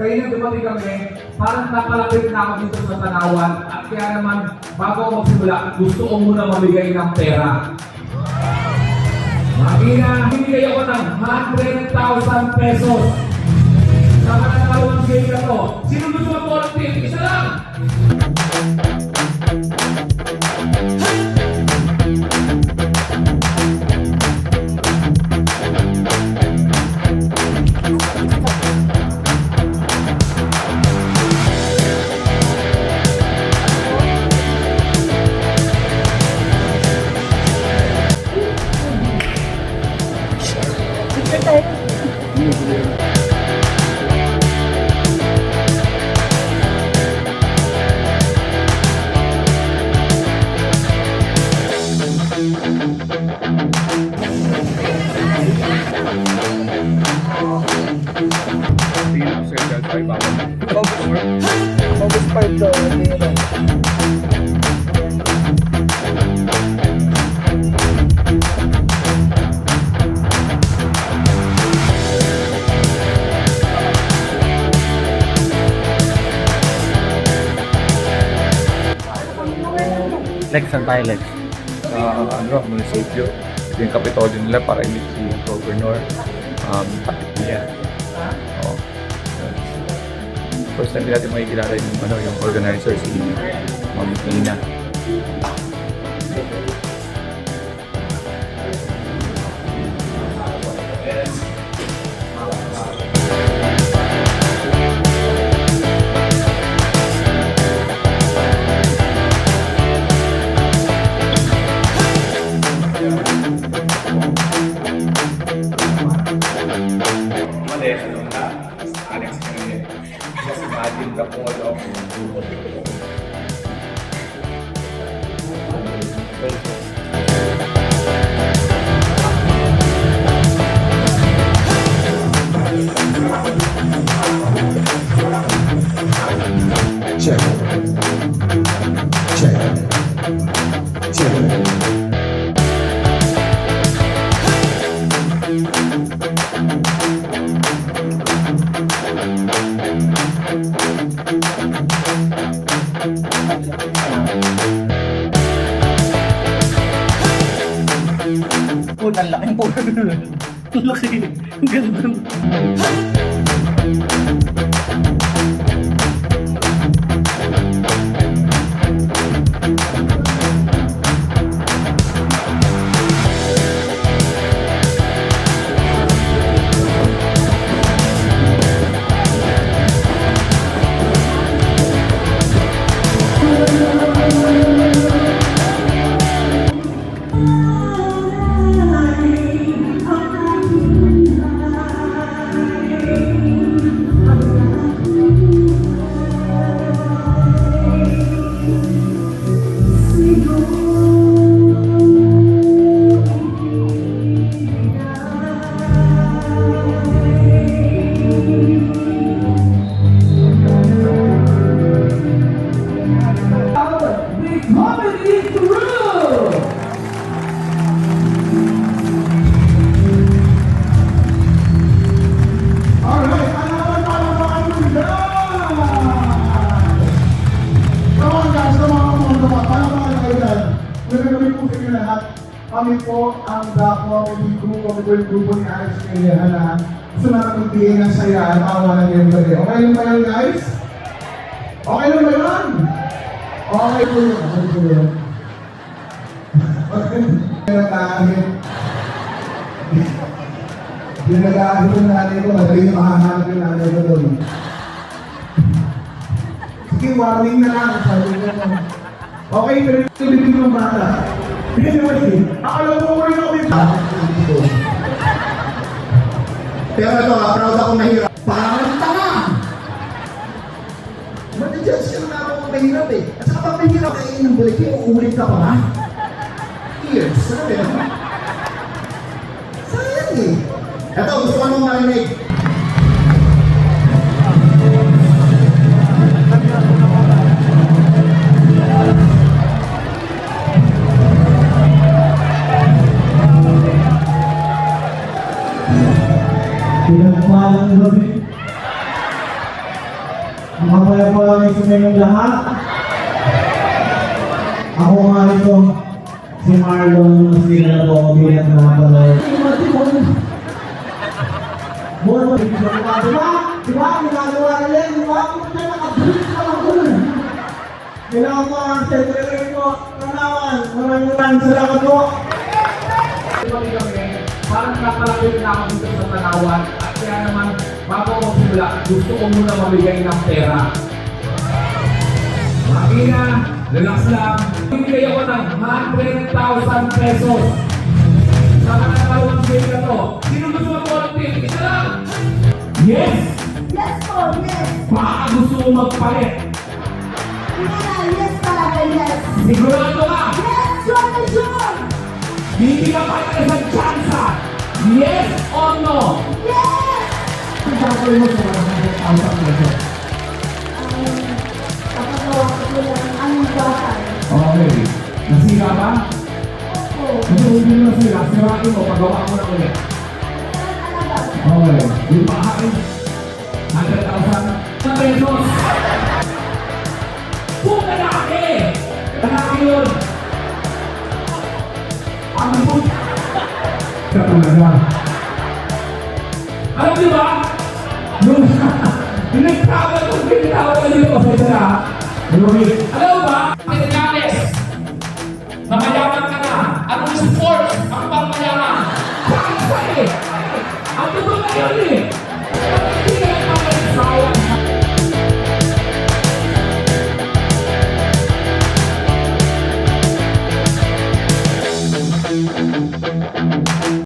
Kaya nang dumating kami, parang napalapit na ako dito sa Tanawan. At kaya naman, bago ako magsimula, gusto ko muna mamigay ng pera. Hinigay ako ng 100,000 pesos. Sa mananalawang game na to. Sino gusto mag-volunteer? Isa lang! August 5 daw, hindi na. Lex, saan tayo, Lex? Munisipyo. Ito yung kapitolyo nila para imit si Governor Patikya. Oo. First time din natin makikilala yung organizer, si Ma'am Ina. Imagine ka po ano ako. Check. Check. Check. Ang laking po. Ang laki. Ang ganda. Kami po ang comedy group, comedy grupo ni Alex Melehan na gusto namin magbigay ng saya at awa ng iyong gabi. Okay lang ba yun, guys? Okay lang ba yun? Okay po yun. Okay po yun. Pinagahit. Pinagahit yung nanay ko. Madali na makahanap yung nanay ko doon. Sige, warning na lang. Sabi ko na. Okay, pero yung ng bata. Anyway, akala mo rin ako dito. Pero ito, proud ako mahirap. Parang tanga! Mati-judge ka na ako kung mahirap eh. At saka pag mahirap ka ng bulik, uulit ka pa ba? Years, sabi naman. Sayang eh. Ito, gusto ko nung marinig. Pinagpalang gabi. Mamaya po lang yung suminyong lahat. Ako nga ito, si Marlon, sila na po ako bilang mga pala. Bon, di ba? Di ba? Ginagawa na yan, di ba? Kaya nakabulit ka lang doon. Kailangan ko ang secretary ko, Kanawan. Maraming salamat po. Parang nakalapit na ako dito sa Tanawan at kaya naman bago ako simula, gusto ko muna mamigay ng pera. Makina, relax lang. Bibigay ako ng 100,000 pesos. Sa mananalawang game na to. Sino gusto mag-volunteer? Isa lang! Yes! Yes po, yes. Baka gusto mo magpalit. Yes talaga, yes. Sigurado ka! Yes, sure. Bibigyan ka na isang tsansa. Yes or no? Yes! Ang gagawin mo sa 100,000 pesos. Kapagawa ko po lang ang bahay. Okay. Nasira ba? Opo. Kung hindi mo nasira, sirain mo, pagawa mo na ulit. Kaya talaga. Okay. Yung bahay, 100,000 pesos. Kung lalaki! Lalaki yun! Ang bud! Katulaga. Alam niyo ba? Nung nagtawag kong pinitawag niyo sa isa, alam mo ba? Pinagales! Na mayaman ka na! Anong sport ang pangmayaman?